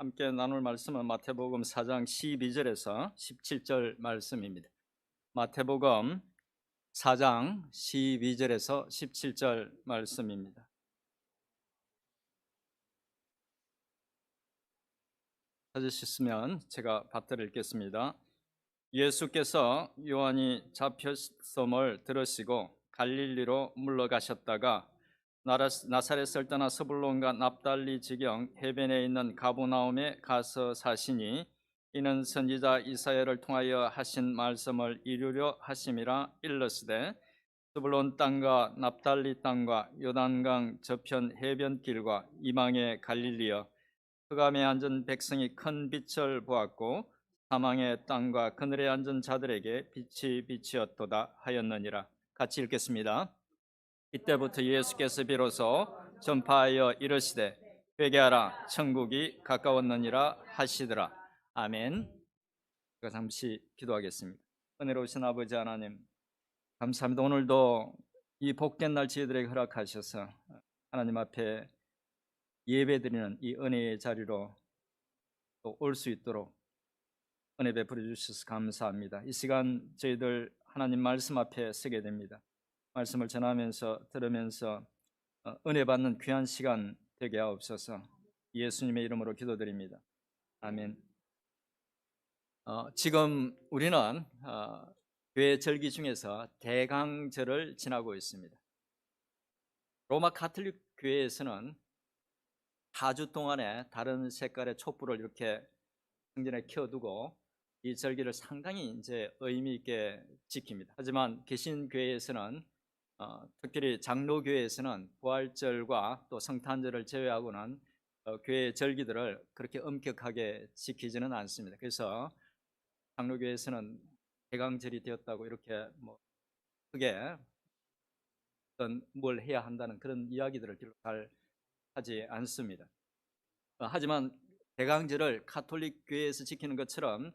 함께 나눌 말씀은 마태복음 4장 12절에서 17절 말씀입니다. 마태복음 4장 12절에서 17절 말씀입니다. 찾으셨으면 제가 받들어 읽겠습니다. 예수께서 요한이 잡혔음을 들으시고 갈릴리로 물러가셨다가 나사렛을 떠나 스불론과 납달리 지경 해변에 있는 가버나움에 가서 사시니 이는 선지자 이사야를 통하여 하신 말씀을 이루려 하심이라. 일러스되 스불론 땅과 납달리 땅과 요단강 저편 해변길과 이방의 갈릴리여, 흑암에 앉은 백성이 큰 빛을 보았고 사망의 땅과 그늘에 앉은 자들에게 빛이 비치었도다 하였느니라. 같이 읽겠습니다. 이때부터 예수께서 비로소 전파하여 이르시되 회개하라, 천국이 가까웠느니라 하시더라. 아멘. 제가 잠시 기도하겠습니다. 은혜로우신 아버지 하나님, 감사합니다. 오늘도 이 복된 날 저희들에게 허락하셔서 하나님 앞에 예배드리는 이 은혜의 자리로 또 올 수 있도록 은혜 베풀어 주셔서 감사합니다. 이 시간 저희들 하나님 말씀 앞에 서게 됩니다. 말씀을 전하면서 들으면서 은혜 받는 귀한 시간 되게 하옵소서. 예수님의 이름으로 기도드립니다. 아멘. 지금 우리는 교회 절기 중에서 대강절을 지나고 있습니다. 로마 가톨릭 교회에서는 4주 동안에 다른 색깔의 촛불을 이렇게 성전에 켜두고 이 절기를 상당히 이제 의미 있게 지킵니다. 하지만 개신교회에서는 특별히 장로교회에서는 부활절과 또 성탄절을 제외하고는 교회 절기들을 그렇게 엄격하게 지키지는 않습니다. 그래서 장로교회에서는 대강절이 되었다고 이렇게 뭐 크게 어떤 뭘 해야 한다는 그런 이야기들을 잘 하지 않습니다. 하지만 대강절을 가톨릭 교회에서 지키는 것처럼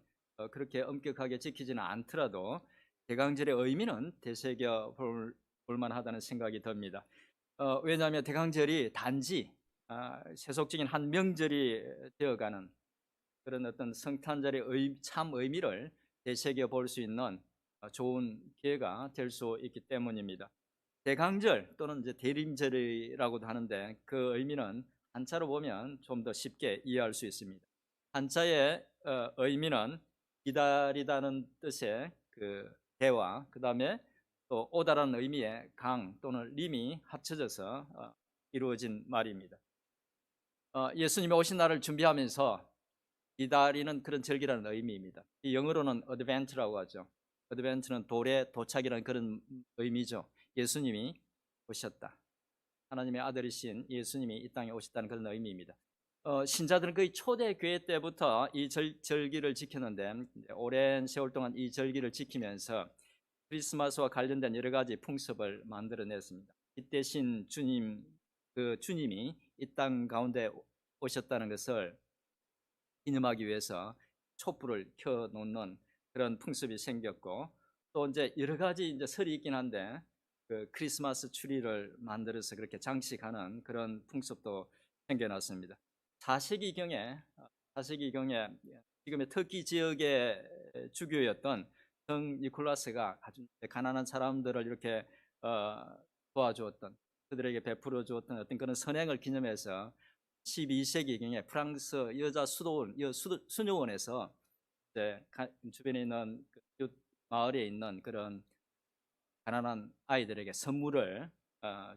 그렇게 엄격하게 지키지는 않더라도 대강절의 의미는 되새겨 볼 만하다는 생각이 듭니다. 왜냐하면 대강절이 단지 세속적인 한 명절이 되어가는 그런 어떤 성탄절의 참 의미를 되새겨 볼 수 있는 좋은 기회가 될 수 있기 때문입니다. 대강절 또는 이제 대림절이라고도 하는데 그 의미는 한자로 보면 좀 더 쉽게 이해할 수 있습니다. 한자의 의미는 기다리다는 뜻의 그 대와 그 다음에 또 오다라는 의미의 강 또는 림이 합쳐져서 이루어진 말입니다. 예수님이 오신 날을 준비하면서 기다리는 그런 절기라는 의미입니다. 이 영어로는 advent라고 하죠. advent는 돌의 도착이라는 그런 의미죠. 예수님이 오셨다. 하나님의 아들이신 예수님이 이 땅에 오셨다는 그런 의미입니다. 신자들은 거의 초대교회 때부터 이 절기를 지켰는데 오랜 세월 동안 이 절기를 지키면서 크리스마스와 관련된 여러 가지 풍습을 만들어냈습니다. 이 대신 주님이 이 땅 가운데 오셨다는 것을 기념하기 위해서 촛불을 켜놓는 그런 풍습이 생겼고, 또 이제 여러 가지 이제 설이 있긴 한데 그 크리스마스 추리를 만들어서 그렇게 장식하는 그런 풍습도 생겨났습니다. 4세기경에 지금의 터키 지역의 주교였던 성 니콜라스가 아주 가난한 사람들을 이렇게 도와주었던, 그들에게 베풀어 주었던 어떤 그런 선행을 기념해서 12세기경에 프랑스 여자 수녀원에서 주변에 있는 마을에 있는 그런 가난한 아이들에게 선물을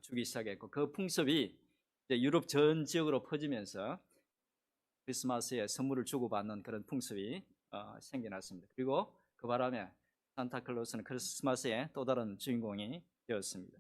주기 시작했고, 그 풍습이 이제 유럽 전 지역으로 퍼지면서 크리스마스에 선물을 주고받는 그런 풍습이 생겨났습니다. 그리고 그 바람에 산타클로스는 크리스마스의 또 다른 주인공이 되었습니다.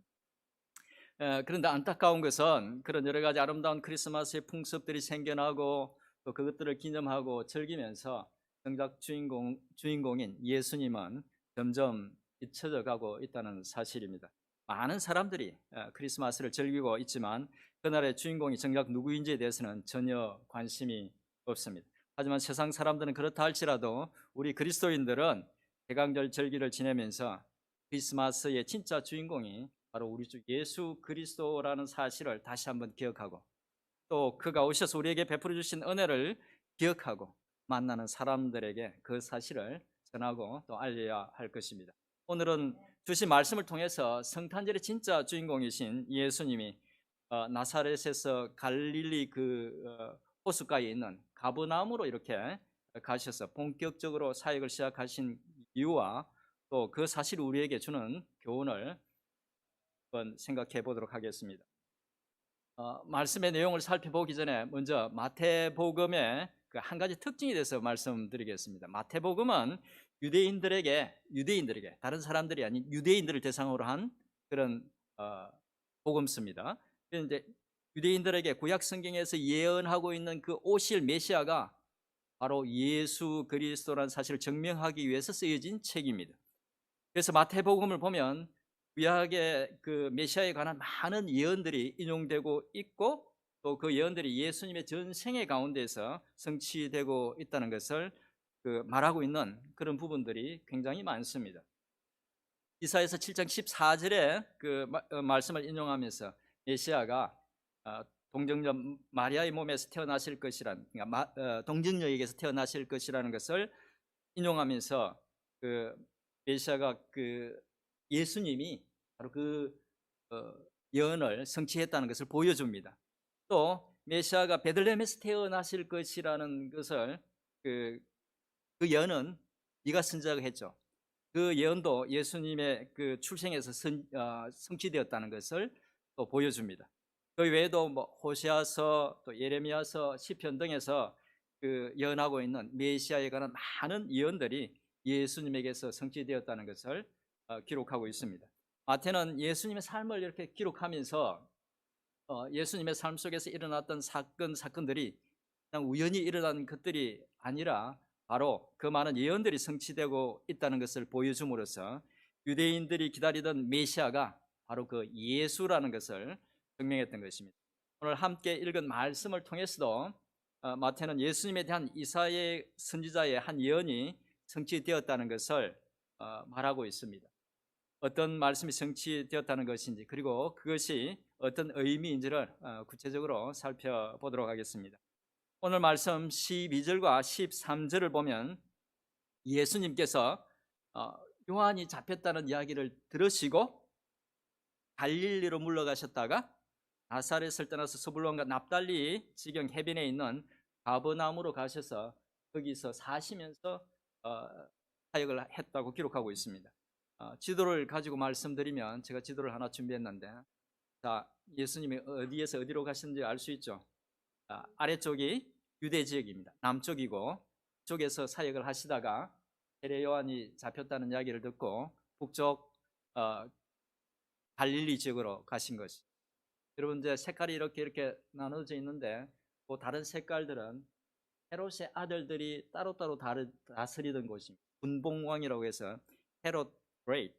그런데 안타까운 것은 그런 여러 가지 아름다운 크리스마스의 풍습들이 생겨나고 또 그것들을 기념하고 즐기면서 정작 주인공인 예수님은 점점 잊혀져 가고 있다는 사실입니다. 많은 사람들이 크리스마스를 즐기고 있지만 그날의 주인공이 정작 누구인지에 대해서는 전혀 관심이 없습니다. 하지만 세상 사람들은 그렇다 할지라도 우리 그리스도인들은 대강절 절기를 지내면서 크리스마스의 진짜 주인공이 바로 우리 주 예수 그리스도라는 사실을 다시 한번 기억하고, 또 그가 오셔서 우리에게 베풀어 주신 은혜를 기억하고 만나는 사람들에게 그 사실을 전하고 또 알려야 할 것입니다. 오늘은 주신 말씀을 통해서 성탄절의 진짜 주인공이신 예수님이 나사렛에서 갈릴리 호숫가에 있는 가버나움으로 이렇게 가셔서 본격적으로 사역을 시작하신 이유와 또 그 사실이 우리에게 주는 교훈을 한번 생각해 보도록 하겠습니다. 말씀의 내용을 살펴보기 전에 먼저 마태복음의 그 한 가지 특징에 대해서 말씀드리겠습니다. 마태복음은 유대인들에게 다른 사람들이 아닌 유대인들을 대상으로 한 그런 복음서입니다. 이제 유대인들에게 구약 성경에서 예언하고 있는 그 오실 메시아가 바로 예수 그리스도라는 사실을 증명하기 위해서 쓰여진 책입니다. 그래서 마태복음을 보면 구약의 그 메시아에 관한 많은 예언들이 인용되고 있고 또 그 예언들이 예수님의 전생애 가운데서 성취되고 있다는 것을 말하고 있는 그런 부분들이 굉장히 많습니다. 이사야서 7장 14절에 말씀을 인용하면서 메시아가 동정녀 마리아의 몸에서 태어나실 것이란, 그러니까 동정녀에게서 태어나실 것이라는 것을 인용하면서 메시아가 예수님이 바로 예언을 성취했다는 것을 보여줍니다. 또 메시아가 베들레헴에서 태어나실 것이라는 것을 그 예언은 미가 선지자가 했죠. 그 예언도 예수님의 출생에서 성취되었다는 것을 또 보여줍니다. 그 외에도 호세아서, 또 예레미야서, 시편 등에서 예언하고 있는 메시아에 관한 많은 예언들이 예수님에게서 성취되었다는 것을 기록하고 있습니다. 마태는 예수님의 삶을 이렇게 기록하면서 예수님의 삶 속에서 일어났던 사건들이 그냥 우연히 일어난 것들이 아니라 바로 그 많은 예언들이 성취되고 있다는 것을 보여줌으로써 유대인들이 기다리던 메시아가 바로 그 예수라는 것을 증명했던 것입니다. 오늘 함께 읽은 말씀을 통해서도 마태는 예수님에 대한 이사야 선지자의 한 예언이 성취되었다는 것을 말하고 있습니다. 어떤 말씀이 성취되었다는 것인지 그리고 그것이 어떤 의미인지를 구체적으로 살펴보도록 하겠습니다. 오늘 말씀 12절과 13절을 보면 예수님께서 요한이 잡혔다는 이야기를 들으시고 갈릴리로 물러가셨다가 나사렛을 떠나서 스불론과 납달리 지경 해변에 있는 가버나움으로 가셔서 거기서 사시면서 사역을 했다고 기록하고 있습니다. 지도를 가지고 말씀드리면 제가 지도를 하나 준비했는데 자, 예수님이 어디에서 어디로 가셨는지 알 수 있죠. 아래쪽이 유대 지역입니다. 남쪽이고 쪽에서 사역을 하시다가 세례 요한이 잡혔다는 이야기를 듣고 북쪽 갈릴리 지역으로 가신 것이. 여러분 이제 색깔이 이렇게 나눠져 있는데 그 다른 색깔들은 헤롯의 아들들이 따로따로 다스리던 곳입니다. 분봉왕이라고 해서 헤롯 그레이트,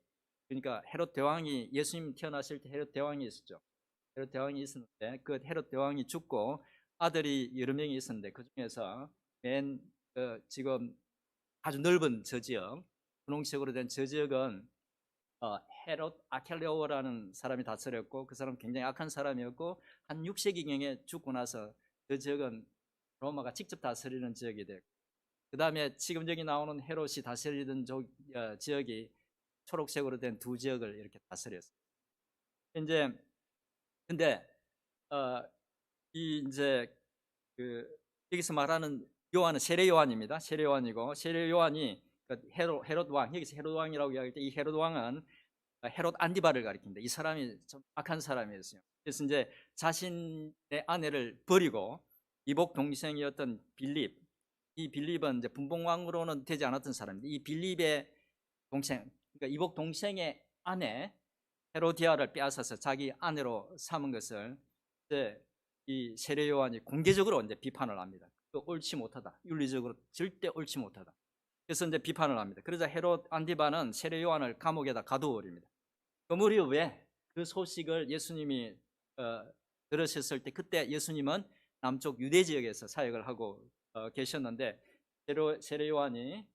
그러니까 헤롯 대왕이 예수님 태어나실 때 헤롯 대왕이 있었죠. 헤롯 대왕이 있었는데 그 헤롯 대왕이 죽고 아들이 여러 명이 있었는데 그 중에서 지금 아주 넓은 저 지역, 분홍색으로 된 저 지역은 헤롯 아켈레오라는 사람이 다스렸고 그 사람은 굉장히 악한 사람이었고 한 6세기경에 죽고 나서 그 지역은 로마가 직접 다스리는 지역이 됐고 그 다음에 지금 여기 나오는 헤롯이 다스리던 지역이 초록색으로 된 두 지역을 이렇게 다스렸어요. 근데 여기서 말하는 요한은 세례 요한입니다. 세례 요한이고 세례 요한이 헤롯 왕, 여기서 헤롯 왕이라고 이야기할 때 이 헤롯 왕은 헤롯 안디바를 가리킵니다. 이 사람이 좀 악한 사람이었어요. 그래서 이제 자신의 아내를 버리고 이복 동생이었던 빌립, 이 빌립은 이제 분봉왕으로는 되지 않았던 사람인데 이 빌립의 동생, 그러니까 이복 동생의 아내 헤로디아를 빼앗아서 자기 아내로 삼은 것을 이제 이 세례 요한이 공개적으로 이제 비판을 합니다. 옳지 못하다, 윤리적으로 절대 옳지 못하다. 그래서 이제 비판을 합니다. 그러자 헤롯 안디바는 세례 요한을 감옥에다 가두어버립니다. 그 무렵에 그 소식을 예수님이 들으셨을 때 그때 예수님은 남쪽 유대 지역에서 사역을 하고 계셨는데 세례 요한이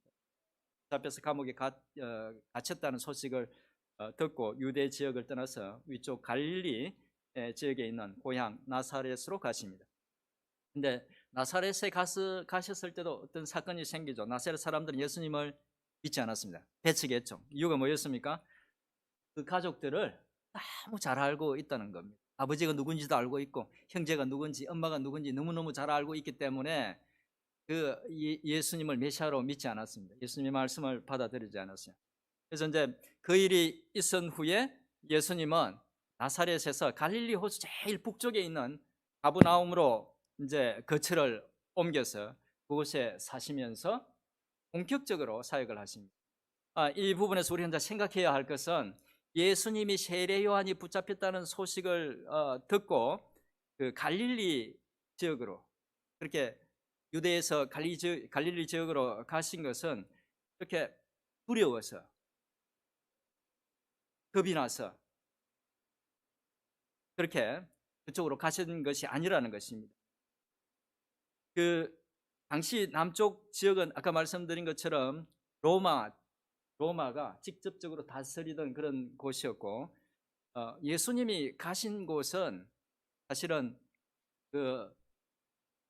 잡혀서 감옥에 갇혔다는 소식을 듣고 유대 지역을 떠나서 위쪽 갈릴리 지역에 있는 고향 나사렛으로 가십니다. 근데 나사렛에 가셨을 때도 어떤 사건이 생기죠. 나사렛 사람들은 예수님을 믿지 않았습니다. 배척했죠. 이유가 뭐였습니까? 그 가족들을 너무 잘 알고 있다는 겁니다. 아버지가 누군지도 알고 있고 형제가 누군지 엄마가 누군지 너무너무 잘 알고 있기 때문에 그 예수님을 메시아로 믿지 않았습니다. 예수님의 말씀을 받아들이지 않았어요. 그래서 이제 그 일이 있은 후에 예수님은 나사렛에서 갈릴리 호수 제일 북쪽에 있는 가브나움으로 이제 거처를 옮겨서 그곳에 사시면서 본격적으로 사역을 하십니다. 이 부분에서 우리 혼자 생각해야 할 것은 예수님이 세례 요한이 붙잡혔다는 소식을 듣고 그 갈릴리 지역으로 그렇게 유대에서 갈릴리 지역으로 가신 것은 그렇게 두려워서 겁이 나서 그렇게 그쪽으로 가신 것이 아니라는 것입니다. 그 당시 남쪽 지역은 아까 말씀드린 것처럼 로마가 직접적으로 다스리던 그런 곳이었고 예수님이 가신 곳은 사실은 그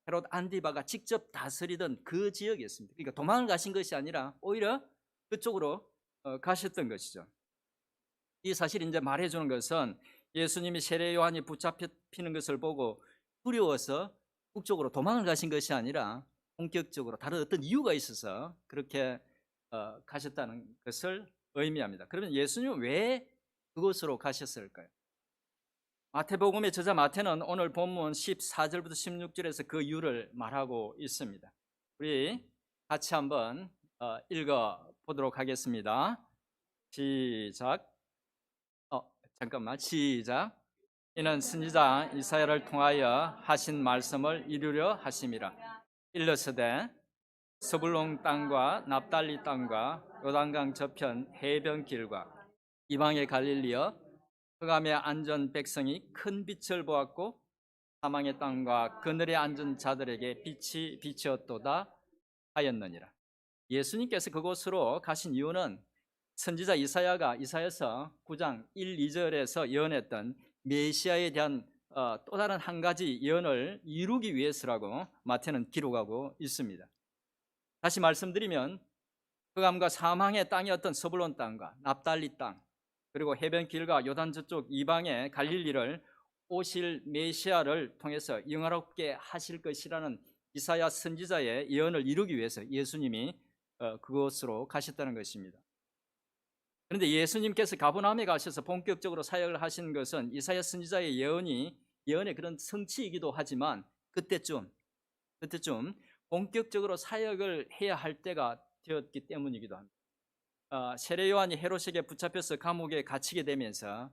헤롯 안디바가 직접 다스리던 그 지역이었습니다. 그러니까 도망을 가신 것이 아니라 오히려 그쪽으로 가셨던 것이죠. 이 사실이 이제 말해주는 것은 예수님이 세례 요한이 붙잡히는 것을 보고 두려워서 북쪽으로 도망을 가신 것이 아니라 본격적으로 다른 어떤 이유가 있어서 그렇게 가셨다는 것을 의미합니다. 그러면 예수님은 왜 그곳으로 가셨을까요? 마태복음의 저자 마태는 오늘 본문 14절부터 16절에서 그 이유를 말하고 있습니다. 우리 같이 한번 읽어 보도록 하겠습니다. 시작. 시작. 이는 선지자 이사야를 통하여 하신 말씀을 이루려 하심이라. 일러스되 스불론 땅과 납달리 땅과 요단강 저편 해변 길과 이방의 갈릴리여 흑암에 앉은 백성이 큰 빛을 보았고 사망의 땅과 그늘에 앉은 자들에게 빛이 비치었도다 하였느니라. 예수님께서 그곳으로 가신 이유는 선지자 이사야가 이사야서 9장 1, 2절에서 예언했던 메시아에 대한 또 다른 한 가지 예언을 이루기 위해서라고 마태는 기록하고 있습니다. 다시 말씀드리면 흑암과 사망의 땅이었던 스불론 땅과 납달리 땅 그리고 해변 길과 요단 저쪽 이방의 갈릴리를 오실 메시아를 통해서 영화롭게 하실 것이라는 이사야 선지자의 예언을 이루기 위해서 예수님이 그곳으로 가셨다는 것입니다. 그런데 예수님께서 가버나움에 가셔서 본격적으로 사역을 하신 것은 이사야 선지자의 예언의 그런 성취이기도 하지만 그때쯤 본격적으로 사역을 해야 할 때가 되었기 때문이기도 합니다. 세례 요한이 헤롯에게 붙잡혀서 감옥에 갇히게 되면서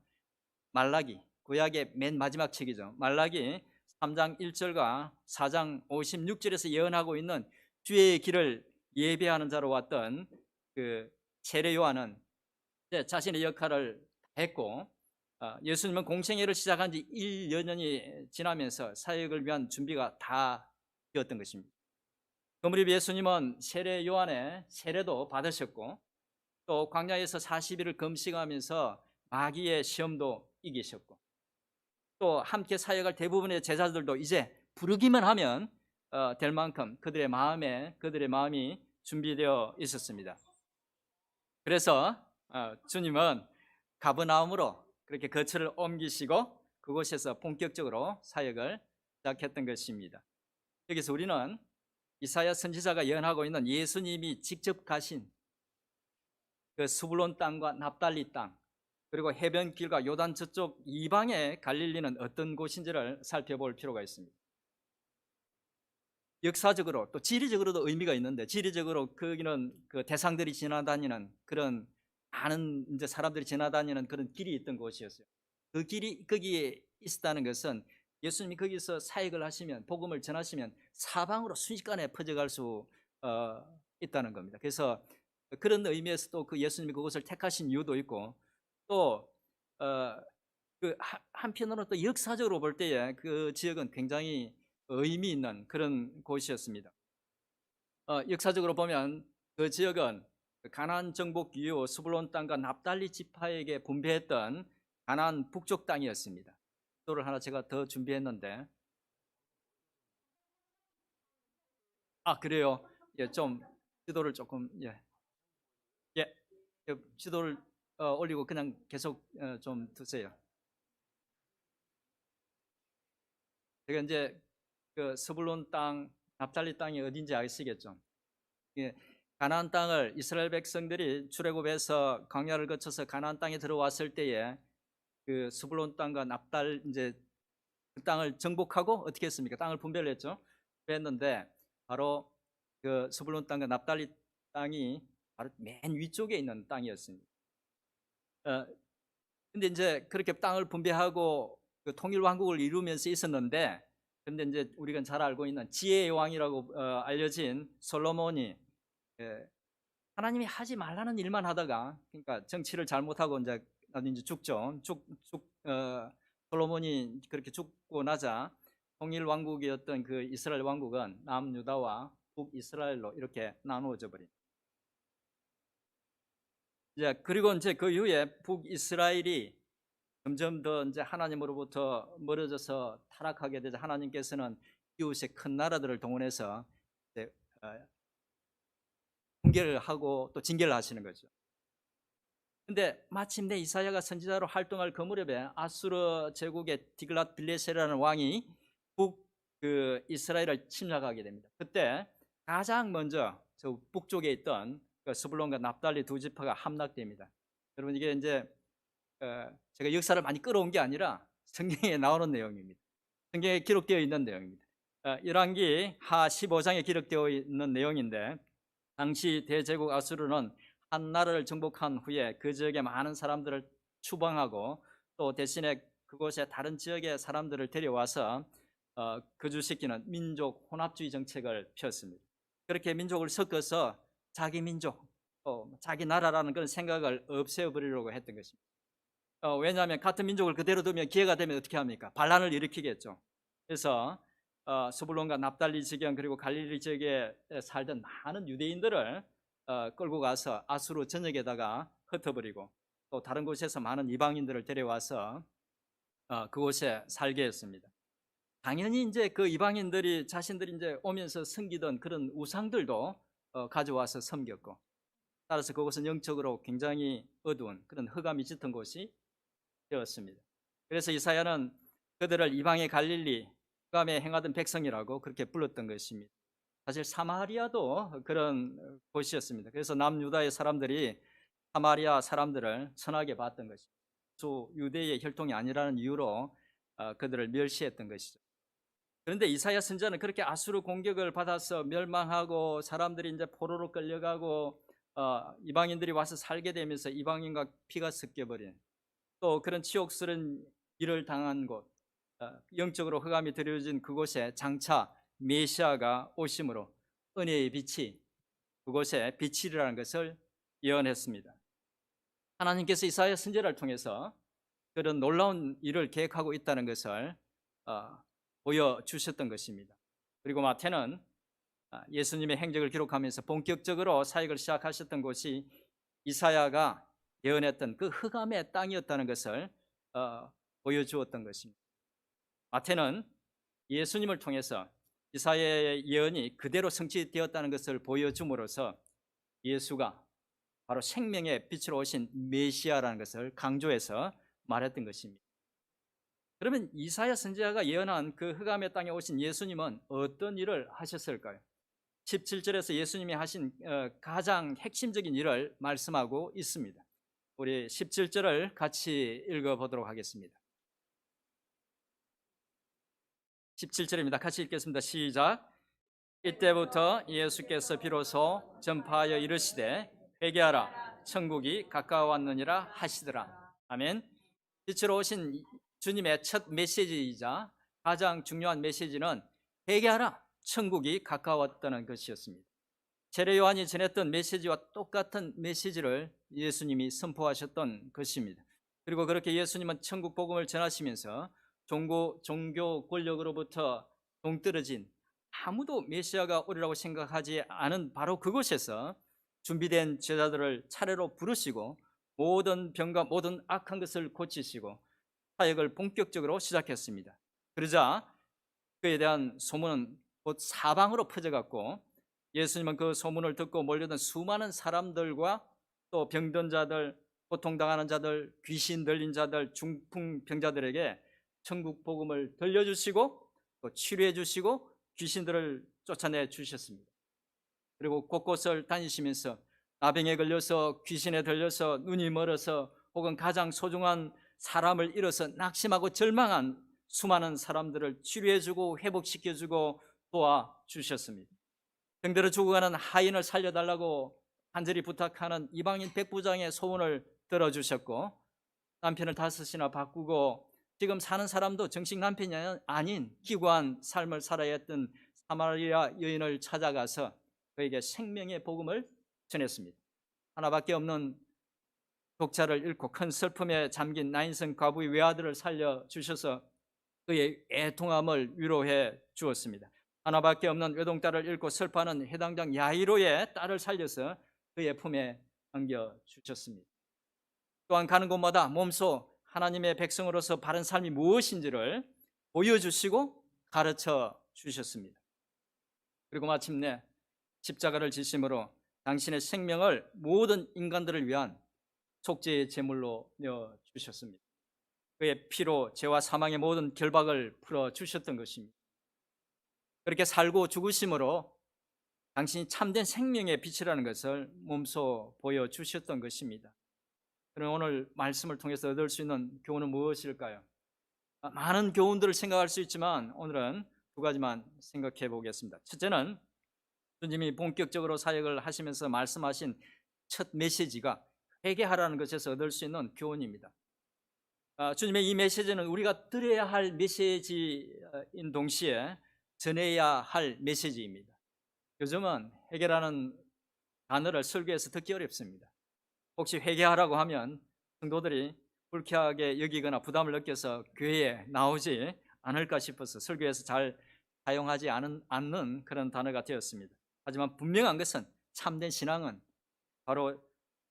말라기, 구약의 맨 마지막 책이죠. 말라기 3장 1절과 4장 56절에서 예언하고 있는 주의 길을 예배하는 자로 왔던 그 세례 요한은 자신의 역할을 했고 예수님은 공생애를 시작한 지 1여 년이 지나면서 사역을 위한 준비가 다 되었던 것입니다. 그 무렵 예수님은 세례 요한의 세례도 받으셨고 또 광야에서 40일을 금식하면서 마귀의 시험도 이기셨고 또 함께 사역할 대부분의 제자들도 이제 부르기만 하면 될 만큼 그들의 마음이 준비되어 있었습니다. 그래서 주님은 가버나움으로 그렇게 거처를 옮기시고 그곳에서 본격적으로 사역을 시작했던 것입니다. 여기서 우리는 이사야 선지자가 예언하고 있는 예수님이 직접 가신 그 스불론 땅과 납달리 땅 그리고 해변길과 요단 저쪽 이방의 갈릴리는 어떤 곳인지를 살펴볼 필요가 있습니다. 역사적으로 또 지리적으로도 의미가 있는데 지리적으로 거기는 그 대상들이 지나다니는 그런 많은 이제 사람들이 지나다니는 그런 길이 있던 곳이었어요. 그 길이 거기에 있었다는 것은 예수님이 거기서 사역을 하시면 복음을 전하시면 사방으로 순식간에 퍼져갈 수 있다는 겁니다. 그래서 그런 의미에서 또 그 예수님이 그곳을 택하신 이유도 있고 또 그 한편으로는 또 역사적으로 볼 때에 그 지역은 굉장히 의미 있는 그런 곳이었습니다. 역사적으로 보면 그 지역은 가나안 정복 이후 스불론 땅과 납달리 지파에게 분배했던 가나안 북쪽 땅이었습니다. 또를 하나 제가 더 준비했는데 그래요. 예, 좀 지도를 조금 예, 지도를 올리고 그냥 계속 좀 두세요. 제가 이제 그 스불론 땅, 납달리 땅이 어딘지 아시겠죠? 예, 가나안 땅을 이스라엘 백성들이 출애굽해서 광야를 거쳐서 가나안 땅에 들어왔을 때에 그 스불론 땅과 납달 이제 그 땅을 정복하고 어떻게 했습니까? 땅을 분별했죠. 그랬는데 바로 그 스불론 땅과 납달리 땅이 바로 맨 위쪽에 있는 땅이었습니다. 근데 이제 그렇게 땅을 분배하고 그 통일 왕국을 이루면서 있었는데, 근데 이제 우리가 잘 알고 있는 지혜의 왕이라고 알려진 솔로몬이 하나님이 하지 말라는 일만 하다가, 그러니까 정치를 잘못하고 이제 나도 이제 죽죠. 솔로몬이 그렇게 죽고 나자 통일 왕국이었던 그 이스라엘 왕국은 남유다와 북이스라엘로 이렇게 나누어져 버린. 이제 그리고 이제 그 이후에 북이스라엘이 점점 더 이제 하나님으로부터 멀어져서 타락하게 되자 하나님께서는 이웃의 큰 나라들을 동원해서 이제 훈계를 하고 또 징계를 하시는 거죠. 근데 마침내 이사야가 선지자로 활동할 그 무렵에 아수르 제국의 디글랏 빌레셀이라는 왕이 그 이스라엘을 침략하게 됩니다. 그때 가장 먼저 저 북쪽에 있던 그 스불론과 납달리 두 지파가 함락됩니다. 여러분 이게 이제 제가 역사를 많이 끌어온 게 아니라 성경에 나오는 내용입니다. 성경에 기록되어 있는 내용입니다. 열왕기 하 15장에 기록되어 있는 내용인데, 당시 대제국 아수르는 한 나라를 정복한 후에 그 지역에 많은 사람들을 추방하고 또 대신에 그곳에 다른 지역의 사람들을 데려와서 거주시키는 민족 혼합주의 정책을 폈습니다. 그렇게 민족을 섞어서 자기 민족, 자기 나라라는 그런 생각을 없애버리려고 했던 것입니다. 왜냐하면 같은 민족을 그대로 두면 기회가 되면 어떻게 합니까? 반란을 일으키겠죠. 그래서 스불론과 납달리 지경 그리고 갈릴리 지역에 살던 많은 유대인들을 끌고 가서 아수르 전역에다가 흩어버리고 또 다른 곳에서 많은 이방인들을 데려와서 그곳에 살게 했습니다. 당연히 이제 그 이방인들이 자신들이 이제 오면서 섬기던 그런 우상들도 가져와서 섬겼고, 따라서 그곳은 영적으로 굉장히 어두운 그런 흑암이 짙은 곳이 되었습니다. 그래서 이사야는 그들을 이방의 갈릴리, 흑암에 행하던 백성이라고 그렇게 불렀던 것입니다. 사실 사마리아도 그런 곳이었습니다. 그래서 남유다의 사람들이 사마리아 사람들을 선하게 봤던 것입니다. 유대의 혈통이 아니라는 이유로 그들을 멸시했던 것이죠. 그런데 이사야 선지자는 그렇게 아수르 공격을 받아서 멸망하고 사람들이 이제 포로로 끌려가고 이방인들이 와서 살게 되면서 이방인과 피가 섞여버린 또 그런 치욕스러운 일을 당한 곳, 영적으로 흑암이 드려진 그곳에 장차 메시아가 오심으로 은혜의 빛이 그곳에 비치리라는 것을 예언했습니다. 하나님께서 이사야 선지자를 통해서 그런 놀라운 일을 계획하고 있다는 것을 보여주셨던 것입니다. 그리고 마태는 예수님의 행적을 기록하면서 본격적으로 사역을 시작하셨던 곳이 이사야가 예언했던 그 흑암의 땅이었다는 것을 보여주었던 것입니다. 마태는 예수님을 통해서 이사야의 예언이 그대로 성취되었다는 것을 보여줌으로써 예수가 바로 생명의 빛으로 오신 메시아라는 것을 강조해서 말했던 것입니다. 그러면 이사야 선지자가 예언한 그 흑암의 땅에 오신 예수님은 어떤 일을 하셨을까요? 17절에서 예수님이 하신 가장 핵심적인 일을 말씀하고 있습니다. 우리 17절을 같이 읽어보도록 하겠습니다. 17절입니다. 같이 읽겠습니다. 시작. 이때부터 예수께서 비로소 전파하여 이르시되 회개하라 천국이 가까워왔느니라 하시더라. 아멘. 빛으로 오신 주님의 첫 메시지이자 가장 중요한 메시지는 회개하라 천국이 가까웠다는 것이었습니다. 세례 요한이 전했던 메시지와 똑같은 메시지를 예수님이 선포하셨던 것입니다. 그리고 그렇게 예수님은 천국 복음을 전하시면서 종교 권력으로부터 동떨어진 아무도 메시아가 오리라고 생각하지 않은 바로 그곳에서 준비된 제자들을 차례로 부르시고 모든 병과 모든 악한 것을 고치시고 사역을 본격적으로 시작했습니다. 그러자 그에 대한 소문은 곧 사방으로 퍼져갔고 예수님은 그 소문을 듣고 몰려든 수많은 사람들과 또 병든 자들, 고통당하는 자들, 귀신 들린 자들, 중풍병자들에게 천국 복음을 들려주시고 또 치료해 주시고 귀신들을 쫓아내 주셨습니다. 그리고 곳곳을 다니시면서 나병에 걸려서 귀신에 들려서 눈이 멀어서 혹은 가장 소중한 사람을 잃어서 낙심하고 절망한 수많은 사람들을 치료해주고 회복시켜주고 도와주셨습니다. 병들어 죽어가는 하인을 살려달라고 간절히 부탁하는 이방인 백부장의 소원을 들어주셨고, 남편을 5이나 바꾸고 지금 사는 사람도 정식 남편이 아닌 기구한 삶을 살아야 했던 사마리아 여인을 찾아가서 그에게 생명의 복음을 전했습니다. 하나밖에 없는 독자를 잃고 큰 슬픔에 잠긴 나인성 과부의 외아들을 살려주셔서 그의 애통함을 위로해 주었습니다. 하나밖에 없는 외동딸을 잃고 슬퍼하는 해당장 야이로의 딸을 살려서 그의 품에 안겨주셨습니다. 또한 가는 곳마다 몸소 하나님의 백성으로서 바른 삶이 무엇인지를 보여주시고 가르쳐 주셨습니다. 그리고 마침내 십자가를 지심으로 당신의 생명을 모든 인간들을 위한 속죄의 제물로 내어주셨습니다. 그의 피로 죄와 사망의 모든 결박을 풀어주셨던 것입니다. 그렇게 살고 죽으심으로 당신이 참된 생명의 빛이라는 것을 몸소 보여주셨던 것입니다. 그럼 오늘 말씀을 통해서 얻을 수 있는 교훈은 무엇일까요? 많은 교훈들을 생각할 수 있지만 오늘은 2가지만 생각해 보겠습니다. 첫째는 주님이 본격적으로 사역을 하시면서 말씀하신 첫 메시지가 회개하라는 것에서 얻을 수 있는 교훈입니다. 주님의 이 메시지는 우리가 들어야 할 메시지인 동시에 전해야 할 메시지입니다. 요즘은 회개라는 단어를 설교에서 듣기 어렵습니다. 혹시 회개하라고 하면 성도들이 불쾌하게 여기거나 부담을 느껴서 교회에 나오지 않을까 싶어서 설교에서 잘 사용하지 않는 그런 단어가 되었습니다. 하지만 분명한 것은 참된 신앙은 바로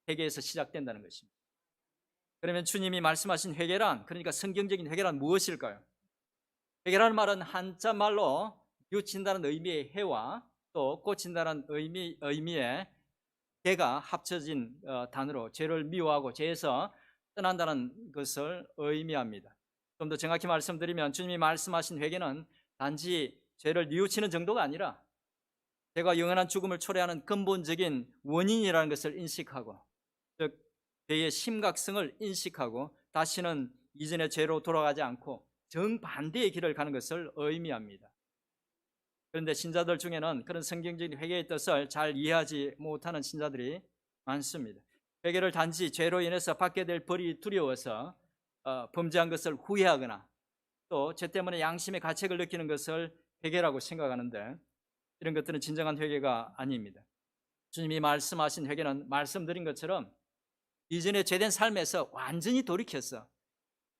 회개에서 시작된다는 것입니다. 그러면 주님이 말씀하신 회개란, 그러니까 성경적인 회개란 무엇일까요? 회개라는 말은 한자 말로 뉘우친다는 의미의 해와 또 꽂힌다는 의미의 개가 합쳐진 단어로 죄를 미워하고 죄에서 떠난다는 것을 의미합니다. 좀 더 정확히 말씀드리면 주님이 말씀하신 회개는 단지 죄를 뉘우치는 정도가 아니라 죄가 영원한 죽음을 초래하는 근본적인 원인이라는 것을 인식하고, 즉 죄의 심각성을 인식하고 다시는 이전의 죄로 돌아가지 않고 정반대의 길을 가는 것을 의미합니다. 그런데 신자들 중에는 그런 성경적인 회개의 뜻을 잘 이해하지 못하는 신자들이 많습니다. 회개를 단지 죄로 인해서 받게 될 벌이 두려워서 범죄한 것을 후회하거나 또 죄 때문에 양심의 가책을 느끼는 것을 회개라고 생각하는데, 이런 것들은 진정한 회개가 아닙니다. 주님이 말씀하신 회개는 말씀드린 것처럼 이전에 죄된 삶에서 완전히 돌이켜서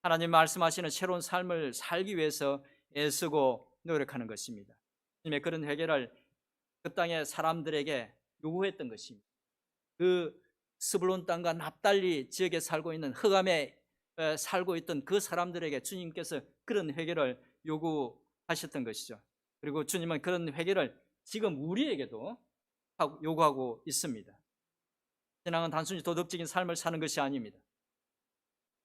하나님 말씀하시는 새로운 삶을 살기 위해서 애쓰고 노력하는 것입니다. 주님의 그런 회개를 그 땅의 사람들에게 요구했던 것입니다. 그 스불론 땅과 납달리 지역에 살고 있는 흑암에 살고 있던 그 사람들에게 주님께서 그런 회개를 요구하셨던 것이죠. 그리고 주님은 그런 회개를 지금 우리에게도 요구하고 있습니다. 신앙은 단순히 도덕적인 삶을 사는 것이 아닙니다.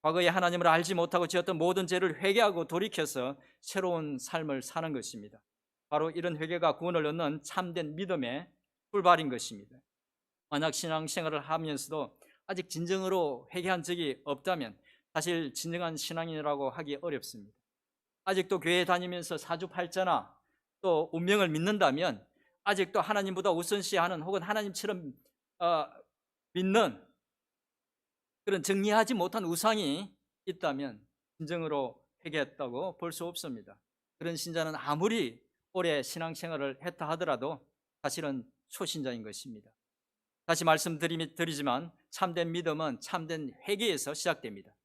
과거에 하나님을 알지 못하고 지었던 모든 죄를 회개하고 돌이켜서 새로운 삶을 사는 것입니다. 바로 이런 회개가 구원을 얻는 참된 믿음의 출발인 것입니다. 만약 신앙생활을 하면서도 아직 진정으로 회개한 적이 없다면 사실 진정한 신앙인이라고 하기 어렵습니다. 아직도 교회 다니면서 사주팔자나 또 운명을 믿는다면, 아직도 하나님보다 우선시하는 혹은 하나님처럼 믿는 그런 정리하지 못한 우상이 있다면 진정으로 회개했다고 볼 수 없습니다. 그런 신자는 아무리 오래 신앙생활을 했다 하더라도 사실은 초신자인 것입니다. 다시 말씀드리지만 참된 믿음은 참된 회개에서 시작됩니다.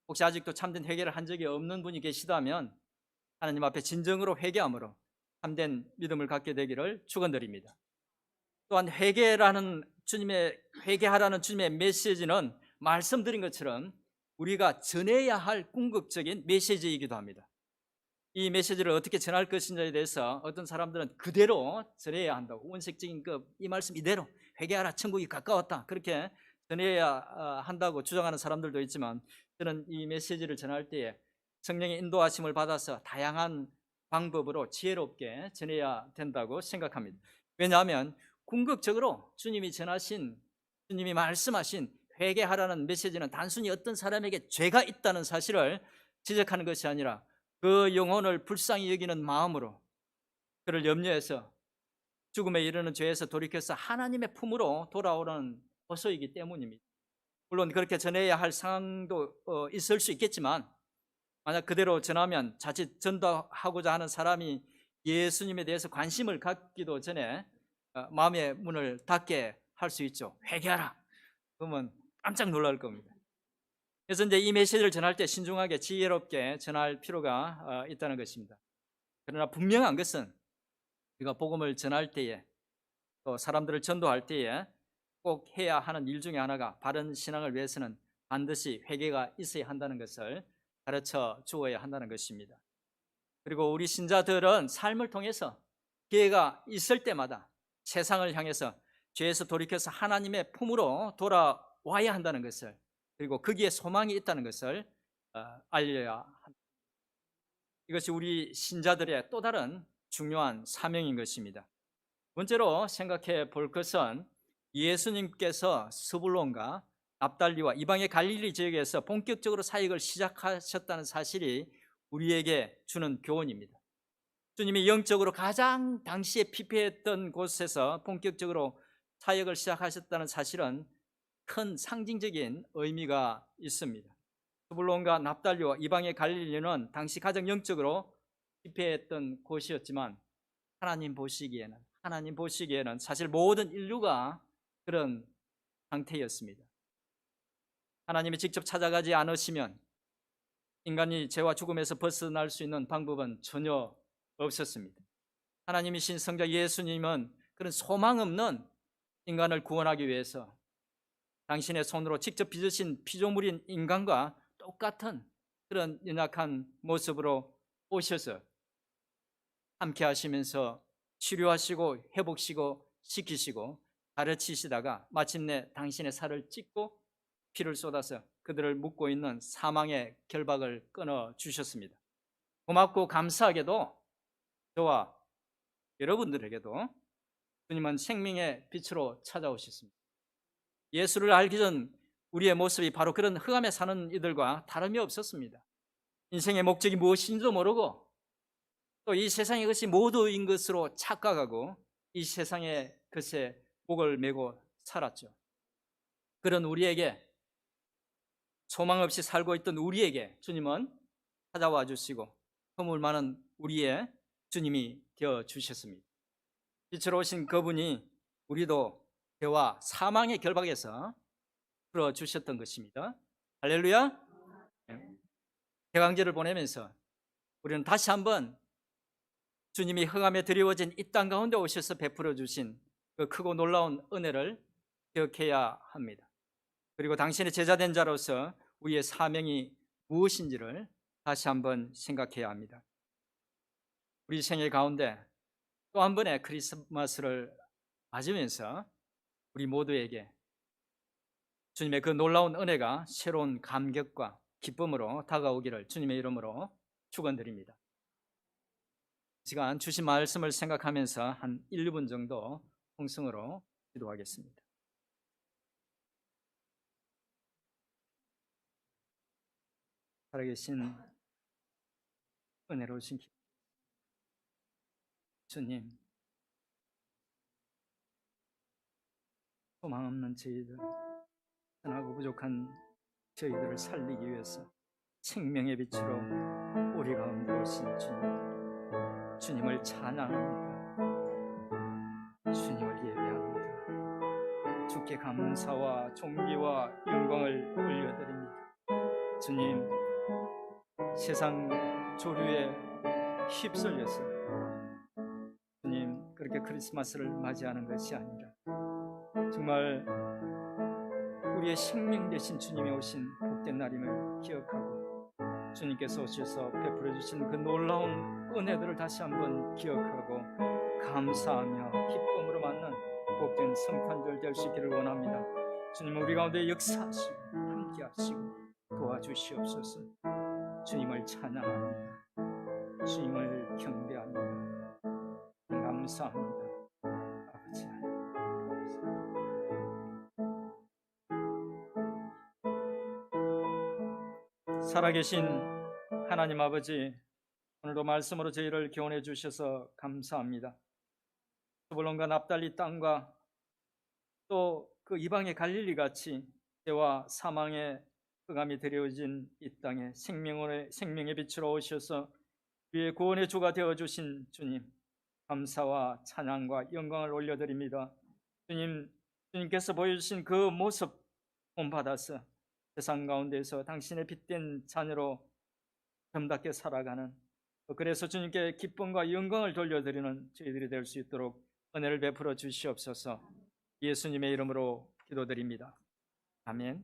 혹시 아직도 참된 회개를 한 적이 없는 분이 계시다면 하나님 앞에 진정으로 회개함으로 참된 믿음을 갖게 되기를 축원드립니다. 또한 회개하라는 주님의 메시지는 말씀드린 것처럼 우리가 전해야 할 궁극적인 메시지이기도 합니다. 이 메시지를 어떻게 전할 것인지에 대해서 어떤 사람들은 그대로 전해야 한다고, 원색적인 이 말씀 이대로 회개하라, 천국이 가까웠다, 그렇게 전해야 한다고 주장하는 사람들도 있지만, 저는 이 메시지를 전할 때에 성령의 인도하심을 받아서 다양한 방법으로 지혜롭게 전해야 된다고 생각합니다. 왜냐하면 궁극적으로 주님이 전하신, 주님이 말씀하신 회개하라는 메시지는 단순히 어떤 사람에게 죄가 있다는 사실을 지적하는 것이 아니라 그 영혼을 불쌍히 여기는 마음으로 그를 염려해서 죽음에 이르는 죄에서 돌이켜서 하나님의 품으로 돌아오는 호소이기 때문입니다. 물론 그렇게 전해야 할 상황도 있을 수 있겠지만, 만약 그대로 전하면 자칫 전도하고자 하는 사람이 예수님에 대해서 관심을 갖기도 전에 마음의 문을 닫게 할 수 있죠. 회개하라, 그러면 깜짝 놀랄 겁니다. 그래서 이제 이 메시지를 전할 때 신중하게 지혜롭게 전할 필요가 있다는 것입니다. 그러나 분명한 것은 우리가 복음을 전할 때에, 또 사람들을 전도할 때에 꼭 해야 하는 일 중에 하나가 바른 신앙을 위해서는 반드시 회개가 있어야 한다는 것을 가르쳐 주어야 한다는 것입니다. 그리고 우리 신자들은 삶을 통해서 기회가 있을 때마다 세상을 향해서 죄에서 돌이켜서 하나님의 품으로 돌아와야 한다는 것을, 그리고 거기에 소망이 있다는 것을 알려야 합니다. 이것이 우리 신자들의 또 다른 중요한 사명인 것입니다. 번째로 생각해 볼 것은 예수님께서 스불론과 납달리와 이방의 갈릴리 지역에서 본격적으로 사역을 시작하셨다는 사실이 우리에게 주는 교훈입니다. 주님이 영적으로 가장 당시에 피폐했던 곳에서 본격적으로 사역을 시작하셨다는 사실은 큰 상징적인 의미가 있습니다. 스불론과 납달리와 이방의 갈릴리는 당시 가장 영적으로 피폐했던 곳이었지만, 하나님 보시기에는 사실 모든 인류가 그런 상태였습니다. 하나님이 직접 찾아가지 않으시면 인간이 죄와 죽음에서 벗어날 수 있는 방법은 전혀 없었습니다. 하나님이신 성자 예수님은 그런 소망 없는 인간을 구원하기 위해서 당신의 손으로 직접 빚으신 피조물인 인간과 똑같은 그런 연약한 모습으로 오셔서 함께 하시면서 치료하시고 회복시고 시키시고 가르치시다가 마침내 당신의 살을 찢고 피를 쏟아서 그들을 묶고 있는 사망의 결박을 끊어 주셨습니다. 고맙고 감사하게도 저와 여러분들에게도 주님은 생명의 빛으로 찾아오셨습니다. 예수를 알기 전 우리의 모습이 바로 그런 흑암에 사는 이들과 다름이 없었습니다. 인생의 목적이 무엇인지도 모르고 또 이 세상의 것이 모두인 것으로 착각하고 이 세상의 것에 목을 메고 살았죠. 그런 우리에게, 소망 없이 살고 있던 우리에게 주님은 찾아와 주시고 허물 많은 우리의 주님이 되어 주셨습니다. 빛으로 오신 그분이 우리도 죄와 사망의 결박에서 풀어주셨던 것입니다. 할렐루야. 대강제를 보내면서 우리는 다시 한번 주님이 흑암에 드리워진 이 땅 가운데 오셔서 베풀어 주신 그 크고 놀라운 은혜를 기억해야 합니다. 그리고 당신의 제자된 자로서 우리의 사명이 무엇인지를 다시 한번 생각해야 합니다. 우리 생애 가운데 또 한 번의 크리스마스를 맞으면서 우리 모두에게 주님의 그 놀라운 은혜가 새로운 감격과 기쁨으로 다가오기를 주님의 이름으로 축원드립니다. 시간 주신 말씀을 생각하면서 한 1, 2분 정도 통성으로 기도하겠습니다. 살아계신 은혜로우신 주님, 소망 없는 저희들, 선하고 부족한 저희들을 살리기 위해서 생명의 빛으로 우리 가운데 오신 주님을 찬양합니다. 주님을 예배합니다. 주께 감사와 존귀와 영광을 올려드립니다. 주님, 세상 조류에 휩쓸려서 주님 그렇게 크리스마스를 맞이하는 것이 아니라 정말 우리의 생명 되신 주님이 오신 복된 날임을 기억하고 주님께서 오셔서 베풀어 주신 그 놀라운 은혜들을 다시 한번 기억하고 감사하며 기쁨으로 맞는 복된 성탄절 될 수 있기를 원합니다. 주님, 우리 가운데 역사하시고 함께 하시고 도와주시옵소서. 주님을 찬양합니다. 주님을 경배합니다. 감사합니다. 아버지 하나님, 살아계신 하나님 아버지, 오늘도 말씀으로 저희를 교훈해 주셔서 감사합니다. 스불론과 납달리 땅과 또 그 이방의 갈릴리 같이 죄와 사망의 흑암이 드려진 이 땅에 생명의 빛으로 오셔서 우리의 구원의 주가 되어주신 주님, 감사와 찬양과 영광을 올려드립니다. 주님께서 보여주신 그 모습 본받아서 세상 가운데서 당신의 빛된 자녀로 정답게 살아가는, 그래서 주님께 기쁨과 영광을 돌려드리는 저희들이 될 수 있도록 은혜를 베풀어 주시옵소서. 예수님의 이름으로 기도드립니다. 아멘.